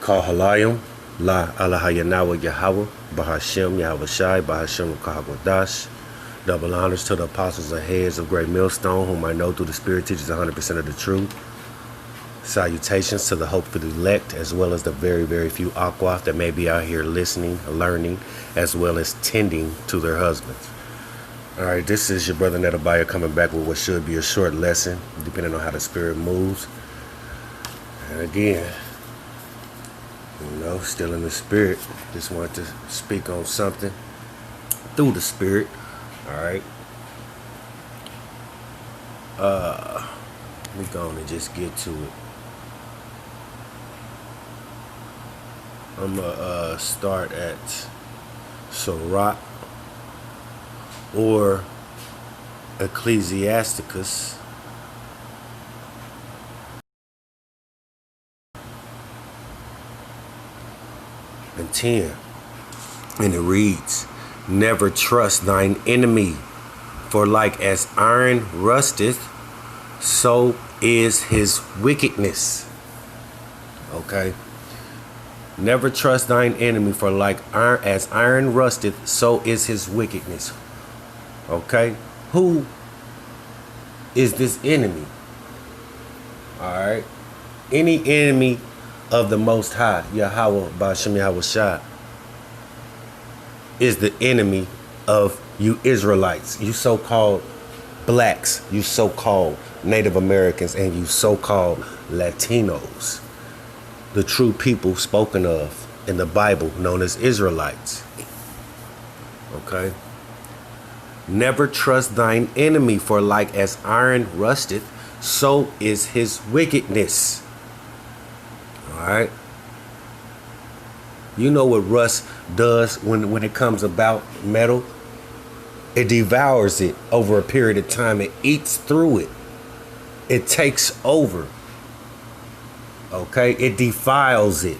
call Halayim, La Alahayanawa Yahweh, Bahashem Yahweh Shai, Bahashem Kahawadash. Double honors to the apostles and heads of Great Millstone, whom I know through the Spirit teaches 100% of the truth. Salutations to the hopeful elect, as well as the very, very few aqua that may be out here listening, learning, as well as tending to their husbands. All right, this is your brother Netabaya coming back with what should be a short lesson, depending on how the Spirit moves. And again, still in the Spirit. Just wanted to speak on something through the Spirit. All right. Let me go on and just get to it. I'm gonna start at Sirach or Ecclesiasticus. And 10. And it reads, "Never trust thine enemy, for like as iron rusteth, so is his wickedness." Okay. Never trust thine enemy, for like as iron rusteth, so is his wickedness. Okay. Who is this enemy? All right. Any enemy of the Most High, Yahweh, Ba'ashem Yahweh Shai, is the enemy of you Israelites, you so-called blacks, you so-called Native Americans, and you so-called Latinos, the true people spoken of in the Bible known as Israelites. Okay? Never trust thine enemy, for like as iron rusteth, so is his wickedness. All right? You know what rust does when it comes about metal? It devours it over a period of time. It eats through it. It takes over. Okay? It defiles it.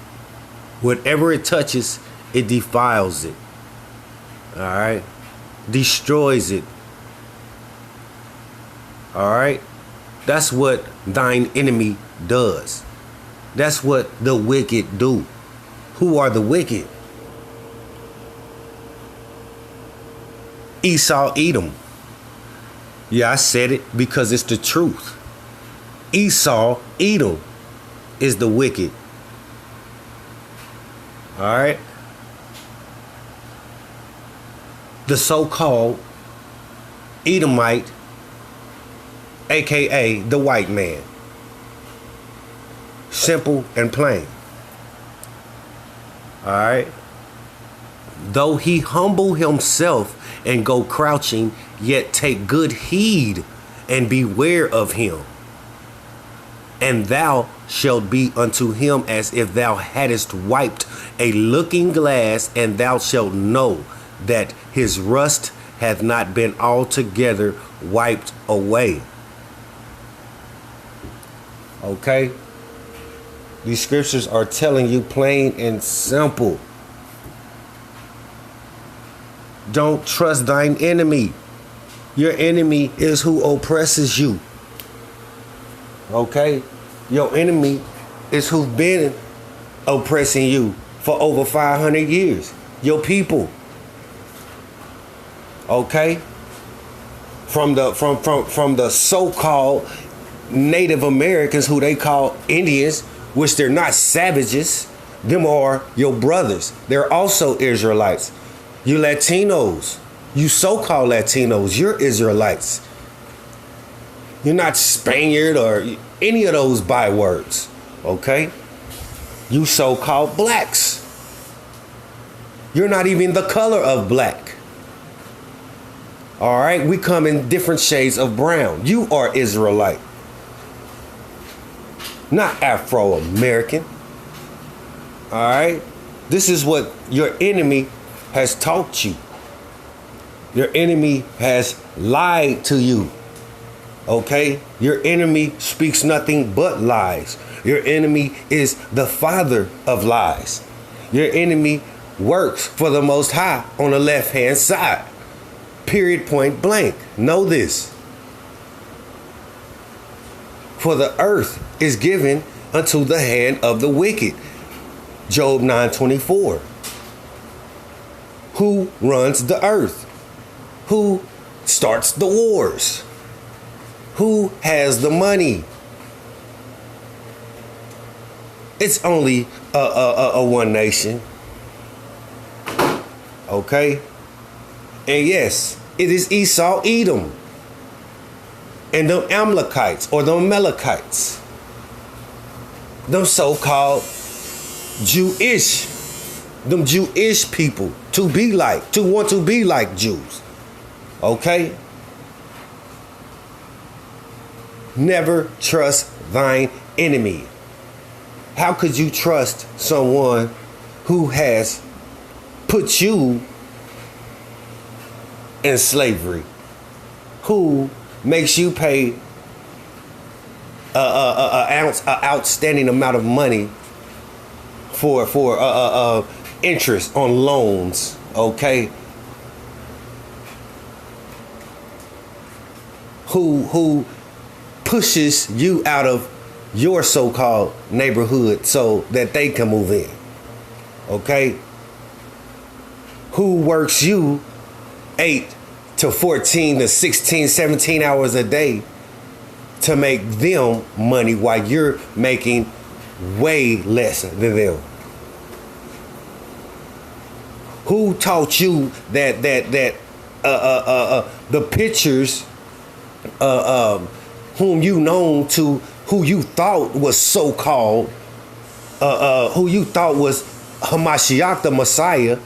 Whatever it touches, it defiles it. All right? Destroys it. All right? That's what thine enemy does. That's what the wicked do. Who are the wicked? Esau, Edom. Yeah, I said it because it's the truth. Esau, Edom is the wicked. All right? The so-called Edomite, aka the white man. Simple and plain. All right. Though he humble himself and go crouching, yet take good heed and beware of him. And thou shalt be unto him as if thou hadst wiped a looking glass, and thou shalt know that his rust hath not been altogether wiped away. Okay? These scriptures are telling you plain and simple. Don't trust thine enemy. Your enemy is who oppresses you. Okay? Your enemy is who's been oppressing you for over 500 years. Your people. Okay? From the so-called Native Americans, who they call Indians, which they're not savages. Them are your brothers. They're also Israelites. You Latinos, you so-called Latinos, you're Israelites. You're not Spaniard or any of those bywords, okay? You so-called blacks. You're not even the color of black. All right, we come in different shades of brown. You are Israelite. Not Afro-American. All right? This is what your enemy has taught you. Your enemy has lied to you. Okay? Your enemy speaks nothing but lies. Your enemy is the father of lies. Your enemy works for the Most High on the left-hand side. Period, point blank. Know this. For the earth is given unto the hand of the wicked. Job 9:24. Who runs the earth? Who starts the wars? Who has the money? It's only a one nation. Okay? And yes, it is Esau, Edom, and them Amalekites or them Amalekites. Them so-called Jewish, them Jewish people to want to be like Jews. Okay? Never trust thine enemy. How could you trust someone who has put you in slavery? Who makes you pay an outstanding amount of money for interest on loans? Okay. Who pushes you out of your so-called neighborhood so that they can move in? Okay. Who works you 8 to 14 to 16, 17 hours a day to make them money while you're making way less than them? Who taught you that the pictures whom you known to, who you thought was so-called, who you thought was Hamashiach, the Messiah,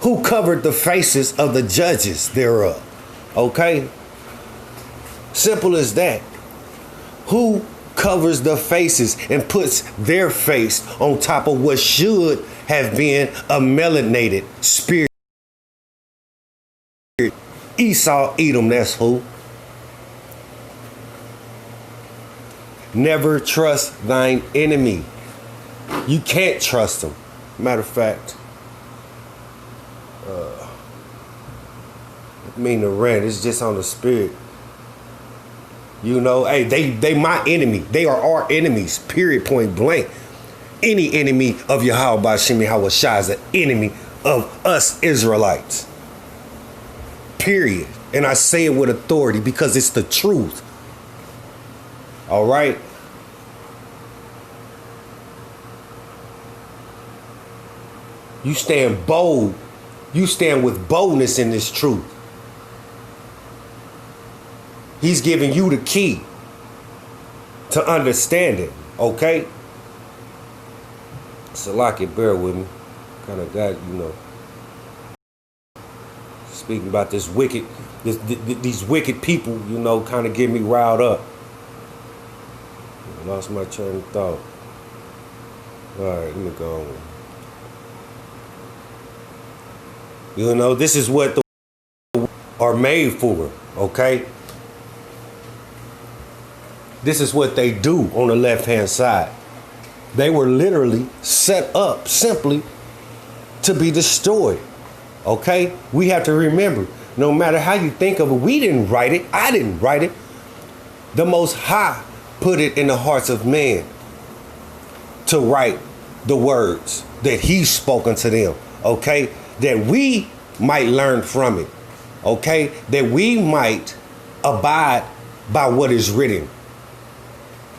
who covered the faces of the judges thereof? Okay? Simple as that. Who covers the faces and puts their face on top of what should have been a melanated spirit? Esau, Edom, that's who. Never trust thine enemy. You can't trust them. Matter of fact, I mean the rant, it's just on the spirit. You know, hey, they my enemy. They are our enemies, period, point blank. Any enemy of Yahweh Bashim Yahweh Shai is an enemy of us Israelites. Period. And I say it with authority because it's the truth. All right? You stand bold. You stand with boldness in this truth. He's giving you the key to understand it. Okay? Salaki, bear with me. Kind of got, speaking about these wicked people, kind of get me riled up. I lost my train of thought. All right, let me go on. This is what the are made for, okay? This is what they do on the left-hand side. They were literally set up simply to be destroyed, okay? We have to remember, no matter how you think of it, we didn't write it. I didn't write it. The Most High put it in the hearts of men to write the words that He's spoken to them, okay? That we might learn from it, okay? That we might abide by what is written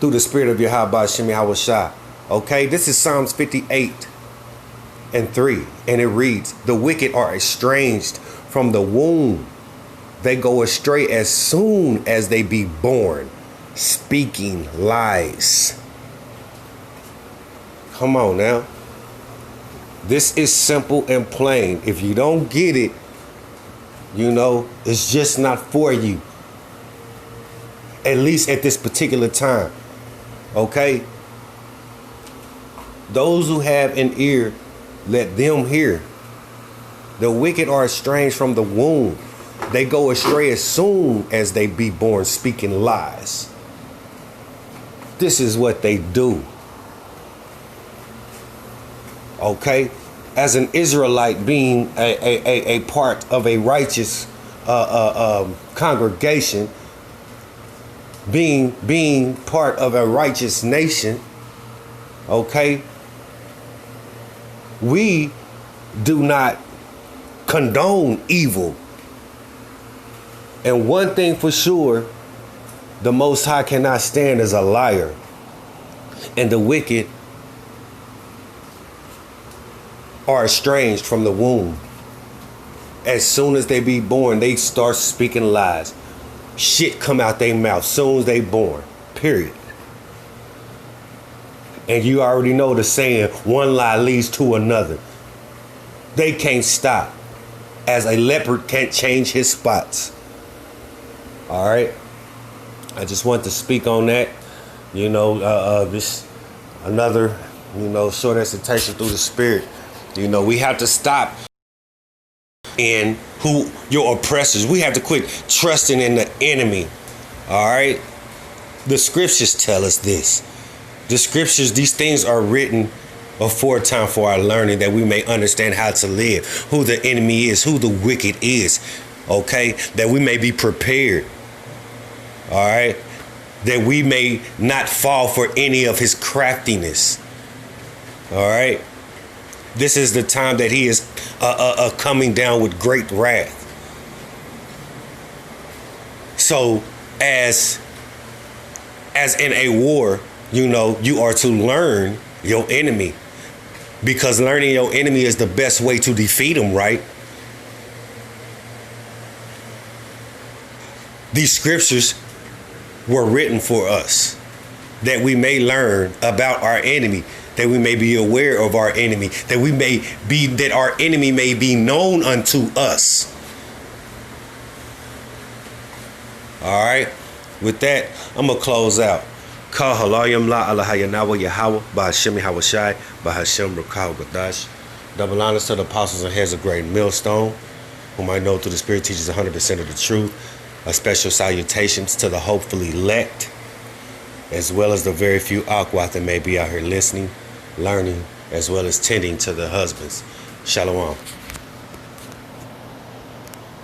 through the spirit of Yahweh Bashim Yahweh Shai, okay? This is Psalms 58:3, and it reads, "The wicked are estranged from the womb. They go astray as soon as they be born, speaking lies." Come on now. This is simple and plain. If you don't get it, it's just not for you. At least at this particular time. Okay? Those who have an ear, let them hear. The wicked are estranged from the womb. They go astray as soon as they be born, speaking lies. This is what they do. Okay? As an Israelite, being a part of a righteous congregation, being part of a righteous nation, okay? we do not condone evil. And one thing for sure, the Most High cannot stand as a liar. And the wicked are estranged from the womb. As soon as they be born, they start speaking lies. Shit come out their mouth soon as they born. Period. And you already know the saying, one lie leads to another. They can't stop. As a leopard can't change his spots. All right. I just want to speak on that. This another, short exhortation through the Spirit. We have to stop in who your oppressors. We have to quit trusting in the enemy. All right. The scriptures tell us this. The scriptures, these things are written aforetime for our learning, that we may understand how to live, who the enemy is, who the wicked is. Okay. That we may be prepared. All right. That we may not fall for any of his craftiness. All right. This is the time that he is coming down with great wrath. So as in a war, you are to learn your enemy, because learning your enemy is the best way to defeat him, right? These scriptures were written for us, that we may learn about our enemy, that we may be aware of our enemy, that our enemy may be known unto us. All right. With that, I'm gonna close out. Ka halayim la alahayanawa Yahweh ba'Hashem Hawashai ba'Hashem Rakah Gadash. Double honors to the apostles and heads of great millstone, whom I know through the Spirit teaches 100% of the truth. A special salutations to the hopefully elect, as well as the very few Akwat that may be out here listening, learning, as well as tending to the husbands. Shalom.